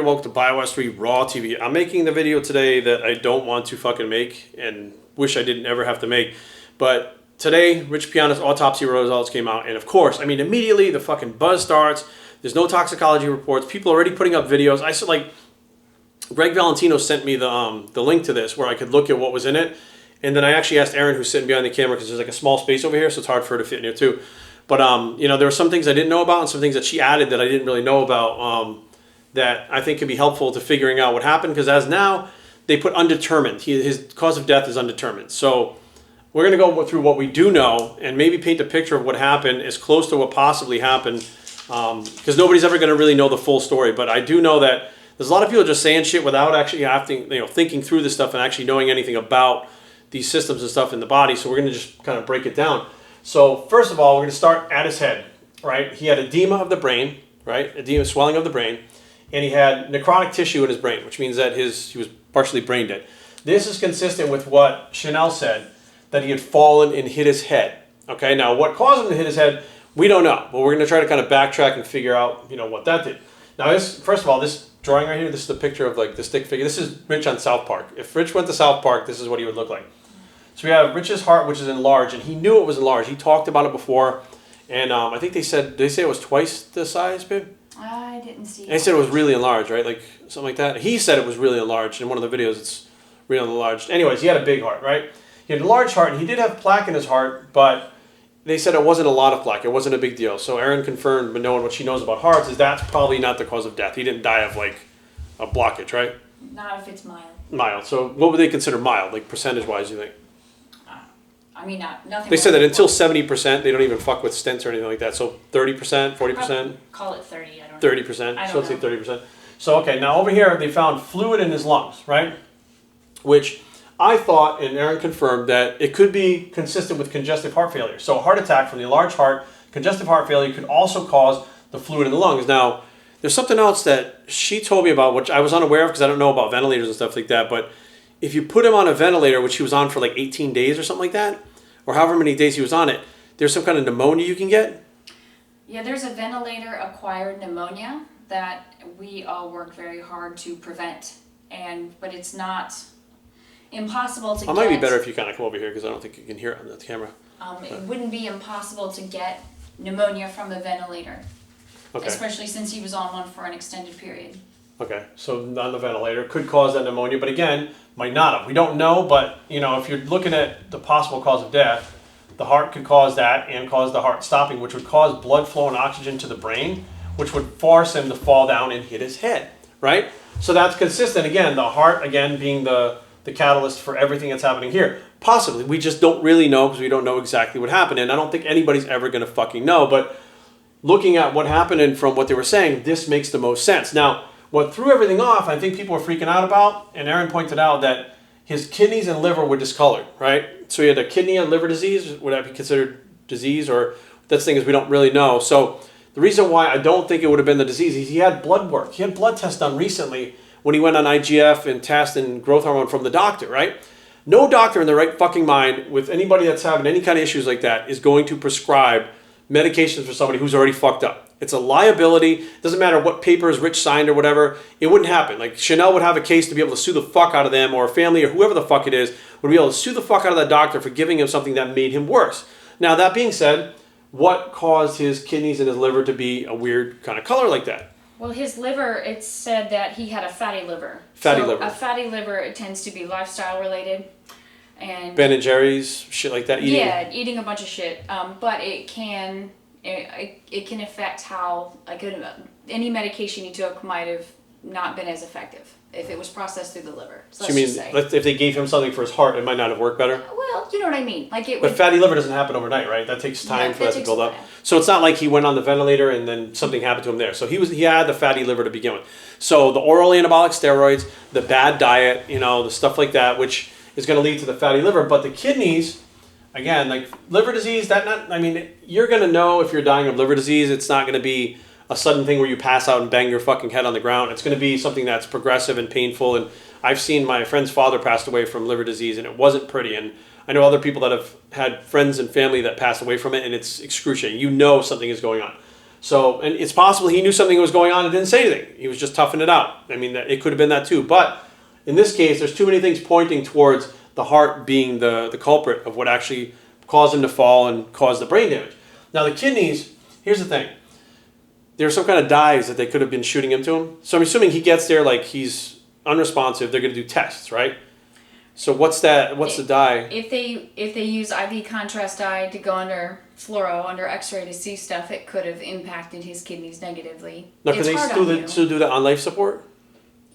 welcome to BioS3 Raw TV. I'm making the video today that I don't want to fucking make and wish I didn't ever have to make. But today, Rich Piana's autopsy results came out. And of course, I mean, immediately the fucking buzz starts. There's no toxicology reports. People are already putting up videos. I said, like, Greg Valentino sent me the link to this where I could look at what was in it. And then I actually asked Erin, who's sitting behind the camera, because there's like a small space over here, so it's hard for her to fit in here too. But, you know, there were some things I didn't know about and some things that she added that I didn't really know about that I think can be helpful to figuring out what happened. Because as now, they put undetermined. His cause of death is undetermined. So we're going to go through what we do know and maybe paint a picture of what happened as close to what possibly happened. Because nobody's ever going to really know the full story. But I do know that there's a lot of people just saying shit without actually thinking through this stuff and actually knowing anything about these systems and stuff in the body. So we're going to just kind of break it down. So first of all, we're going to start at his head, right? He had edema of the brain, right? Edema, swelling of the brain. And he had necrotic tissue in his brain, which means that he was partially brain dead. This is consistent with what Chanel said, that he had fallen and hit his head. Okay, now what caused him to hit his head, we don't know. But we're going to try to kind of backtrack and figure out, what that did. Now, first of all, this drawing right here, this is the picture of like the stick figure. This is Rich on South Park. If Rich went to South Park, this is what he would look like. So we have Rich's heart, which is enlarged, and he knew it was enlarged. He talked about it before, and I think they say it was twice the size, babe? I didn't see it. They said it was really enlarged, right? Like something like that. He said it was really enlarged. In one of the videos, it's really enlarged. Anyways, he had a big heart, right? He had a large heart, and he did have plaque in his heart, but they said it wasn't a lot of plaque. It wasn't a big deal. So Erin confirmed, but knowing what she knows about hearts, is that's probably not the cause of death. He didn't die of like a blockage, right? Not if it's mild. Mild. So what would they consider mild, like percentage-wise, you think? I mean, nothing. They said that until 70%, they don't even fuck with stents or anything like that. So 30%, 40%? Call it 30, I don't know. 30%, so let's say 30%. So, okay, now over here, they found fluid in his lungs, right? Which I thought, and Erin confirmed, that it could be consistent with congestive heart failure. So a heart attack from the enlarged heart, congestive heart failure could also cause the fluid in the lungs. Now, there's something else that she told me about, which I was unaware of because I don't know about ventilators and stuff like that, but if you put him on a ventilator, which he was on for like 18 days or something like that, or however many days he was on it, there's some kind of pneumonia you can get? Yeah, there's a ventilator-acquired pneumonia that we all work very hard to prevent, but it's not impossible to get. It might be better if you kind of come over here because I don't think you can hear it on the camera. It wouldn't be impossible to get pneumonia from a ventilator, okay, especially since he was on one for an extended period. Okay, so on the ventilator could cause that pneumonia, but again, might not have. We don't know, but if you're looking at the possible cause of death, the heart could cause that and cause the heart stopping, which would cause blood flow and oxygen to the brain, which would force him to fall down and hit his head, right? So that's consistent. Again, the heart, again, being the catalyst for everything that's happening here. Possibly. We just don't really know because we don't know exactly what happened, and I don't think anybody's ever going to fucking know, but looking at what happened and from what they were saying, this makes the most sense. Now, what threw everything off, I think people were freaking out about, and Erin pointed out that his kidneys and liver were discolored, right? So he had a kidney and liver disease. Would that be considered disease? Or that's the thing is we don't really know. So the reason why I don't think it would have been the disease is he had blood work. He had blood tests done recently when he went on IGF and test and growth hormone from the doctor, right? No doctor in their right fucking mind with anybody that's having any kind of issues like that is going to prescribe medications for somebody who's already fucked up. It's a liability. Doesn't matter what papers Rich signed or whatever. It wouldn't happen. Like Chanel would have a case to be able to sue the fuck out of them, or a family or whoever the fuck it is would be able to sue the fuck out of that doctor for giving him something that made him worse. Now, that being said, what caused his kidneys and his liver to be a weird kind of color like that? Well, his liver, it said that he had a fatty liver. Fatty liver. A fatty liver, it tends to be lifestyle related. And Ben and Jerry's, shit like that? Eating a bunch of shit. But it can affect how, like, any medication he took might have not been as effective if it was processed through the liver. So you mean if they gave him something for his heart, it might not have worked better? Well, you know what I mean. But fatty liver doesn't happen overnight, right? That takes time for that to build up. So it's not like he went on the ventilator and then something happened to him there. So he had the fatty liver to begin with. So the oral anabolic steroids, the bad diet, the stuff like that, which is going to lead to the fatty liver. But the kidneys, again, like liver disease, you're going to know if you're dying of liver disease. It's not going to be a sudden thing where you pass out and bang your fucking head on the ground. It's going to be something that's progressive and painful. And I've seen my friend's father passed away from liver disease, and it wasn't pretty. And I know other people that have had friends and family that passed away from it, and it's excruciating. Something is going on. So, and it's possible he knew something was going on and didn't say anything. He was just toughing it out. I mean, it could have been that too. But in this case, there's too many things pointing towards the heart being the culprit of what actually caused him to fall and caused the brain damage. Now, the kidneys, here's the thing. There's some kind of dyes that they could have been shooting into him. So I'm assuming he gets there like he's unresponsive. They're going to do tests, right? So what's that? What's the dye? If they use IV contrast dye to go under fluoro, under X-ray to see stuff, it could have impacted his kidneys negatively. Now, can they still do that on life support?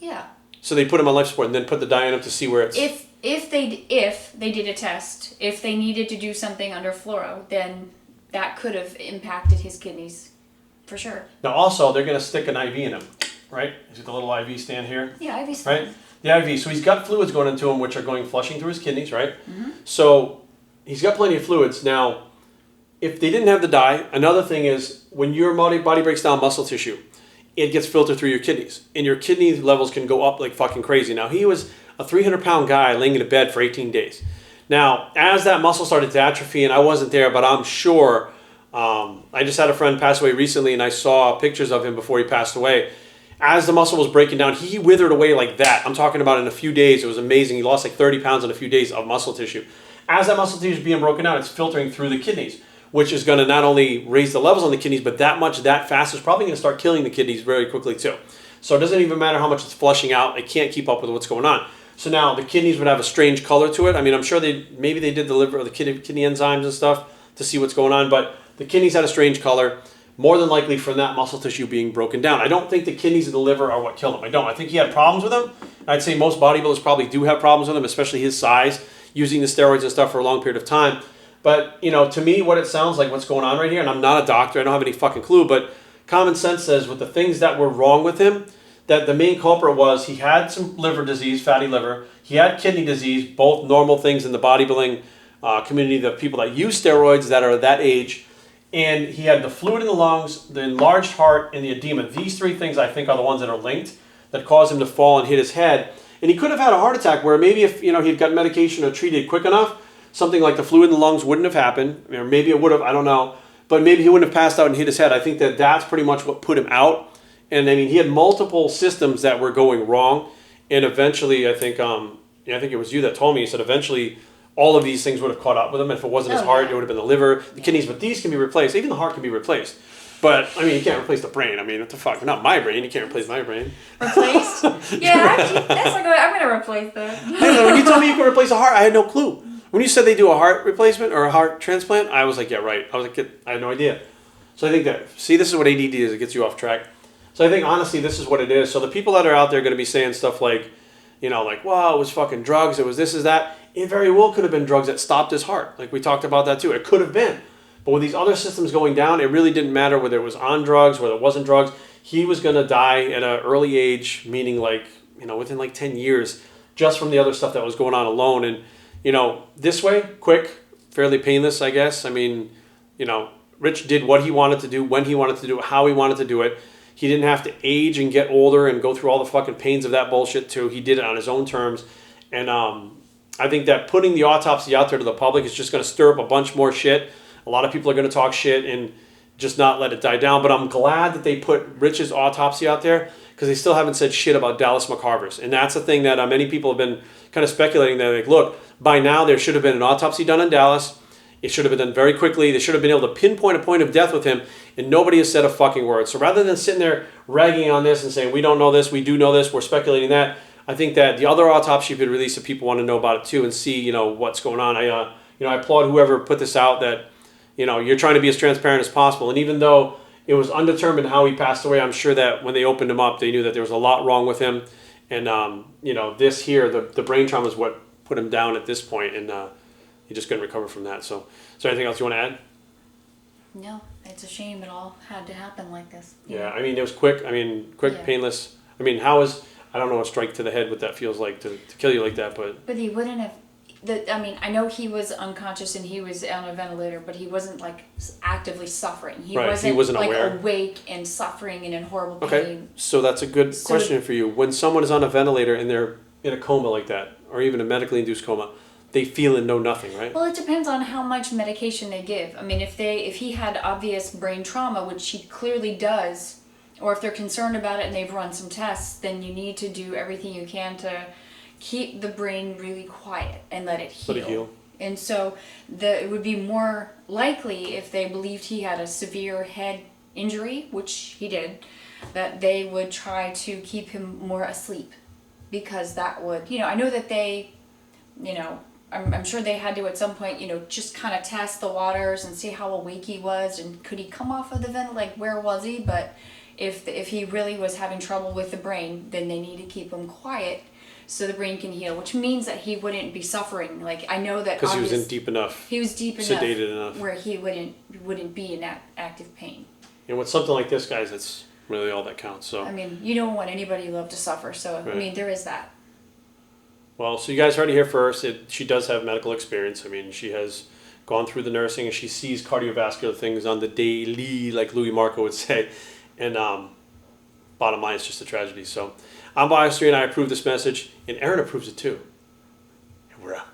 Yeah. So they put him on life support and then put the dye in him to see where it's... If they did a test, if they needed to do something under fluoro, then that could have impacted his kidneys, for sure. Now also, they're going to stick an IV in him, right? Is it the little IV stand here? Yeah, IV stand. Right? The IV. So he's got fluids going into him, which are going flushing through his kidneys, right? Mm-hmm. So he's got plenty of fluids. Now, if they didn't have the dye, another thing is when your body breaks down muscle tissue, it gets filtered through your kidneys. And your kidney levels can go up like fucking crazy. Now, he was a 300-pound guy laying in a bed for 18 days. Now, as that muscle started to atrophy, and I wasn't there, but I'm sure, I just had a friend pass away recently, and I saw pictures of him before he passed away. As the muscle was breaking down, he withered away like that. I'm talking about in a few days. It was amazing. He lost like 30 pounds in a few days of muscle tissue. As that muscle tissue is being broken down, it's filtering through the kidneys, which is going to not only raise the levels on the kidneys, but that fast is probably going to start killing the kidneys very quickly too. So it doesn't even matter how much it's flushing out. It can't keep up with what's going on. So now the kidneys would have a strange color to it. I mean, I'm sure maybe they did the liver or the kidney enzymes and stuff to see what's going on, but the kidneys had a strange color. More than likely from that muscle tissue being broken down. I don't think the kidneys and the liver are what killed him. I don't. I think he had problems with them. I'd say most bodybuilders probably do have problems with them, especially his size, using the steroids and stuff for a long period of time. But, to me, what it sounds like, what's going on right here, and I'm not a doctor, I don't have any fucking clue, but common sense says with the things that were wrong with him, that the main culprit was he had some liver disease, fatty liver. He had kidney disease, both normal things in the bodybuilding community, the people that use steroids that are that age. And he had the fluid in the lungs, the enlarged heart, and the edema. These three things, I think, are the ones that are linked that caused him to fall and hit his head. And he could have had a heart attack where maybe if he'd got medication or treated quick enough, something like the fluid in the lungs wouldn't have happened. Or maybe it would have, I don't know. But maybe he wouldn't have passed out and hit his head. I think that's pretty much what put him out. And, I mean, he had multiple systems that were going wrong. And eventually, I think it was you that told me, you said eventually all of these things would have caught up with him. If it wasn't his heart, it would have been the liver, the kidneys, but these can be replaced. Even the heart can be replaced. But, I mean, you can't replace the brain. I mean, what the fuck? Not my brain. You can't replace my brain. Replaced? Yeah, actually, that's like, I'm going to replace that. When you told me you could replace a heart, I had no clue. When you said they do a heart replacement or a heart transplant, I was like, yeah, right. I was like, I had no idea. So I think this is what ADD is. It gets you off track. So I think, honestly, this is what it is. So the people that are out there going to be saying stuff like, wow, it was fucking drugs, it was this, is that. It very well could have been drugs that stopped his heart. Like we talked about that too. It could have been. But with these other systems going down, it really didn't matter whether it was on drugs, whether it wasn't drugs. He was going to die at an early age, meaning within like 10 years, just from the other stuff that was going on alone. And, this way, quick, fairly painless, I guess. I mean, Rich did what he wanted to do, when he wanted to do it, how he wanted to do it. He didn't have to age and get older and go through all the fucking pains of that bullshit too. He did it on his own terms. And I think that putting the autopsy out there to the public is just going to stir up a bunch more shit. A lot of people are going to talk shit and just not let it die down. But I'm glad that they put Rich's autopsy out there because they still haven't said shit about Dallas McCarver's. And that's the thing that many people have been kind of speculating. They're like, look, by now there should have been an autopsy done in Dallas. It should have been done very quickly. They should have been able to pinpoint a point of death with him, and nobody has said a fucking word. So rather than sitting there ragging on this and saying, we don't know this, we do know this, we're speculating that, I think that the other autopsy should be released if people want to know about it too and see, what's going on. I applaud whoever put this out that, you're trying to be as transparent as possible. And even though it was undetermined how he passed away, I'm sure that when they opened him up, they knew that there was a lot wrong with him. And, this here, the brain trauma is what put him down at this point, and he just couldn't recover from that. So, is there anything else you want to add? No, it's a shame it all had to happen like this. Yeah, I mean, it was quick. I mean, painless. I mean, I don't know, a strike to the head, what that feels like to kill you like that, but... But he wouldn't have... I know he was unconscious and he was on a ventilator, but he wasn't, actively suffering. He wasn't aware. Awake and suffering and in horrible pain. Okay, so that's a good question for you. When someone is on a ventilator and they're in a coma like that, or even a medically induced coma, they feel and know nothing, right? Well, it depends on how much medication they give. I mean, if he had obvious brain trauma, which he clearly does, or if they're concerned about it and they've run some tests, then you need to do everything you can to keep the brain really quiet and let it heal. Let it heal. And so it would be more likely if they believed he had a severe head injury, which he did, that they would try to keep him more asleep, because that would, I know that they, I'm sure they had to at some point, just kind of test the waters and see how awake he was and could he come off of the vent, like where was he? But if he really was having trouble with the brain, then they need to keep him quiet so the brain can heal, which means that he wouldn't be suffering. Like, I know that because he was in deep enough. He was deep enough, sedated enough, where he wouldn't be in that active pain. And with something like this, guys, that's really all that counts. So I mean, you don't want anybody you love to suffer. So right. I mean, there is that. Well, so you guys heard it here first. She does have medical experience. I mean, she has gone through the nursing and she sees cardiovascular things on the daily, like Louis Marco would say. And bottom line, it's just a tragedy. So I'm biased, and I approve this message, and Aaron approves it too. And we're out.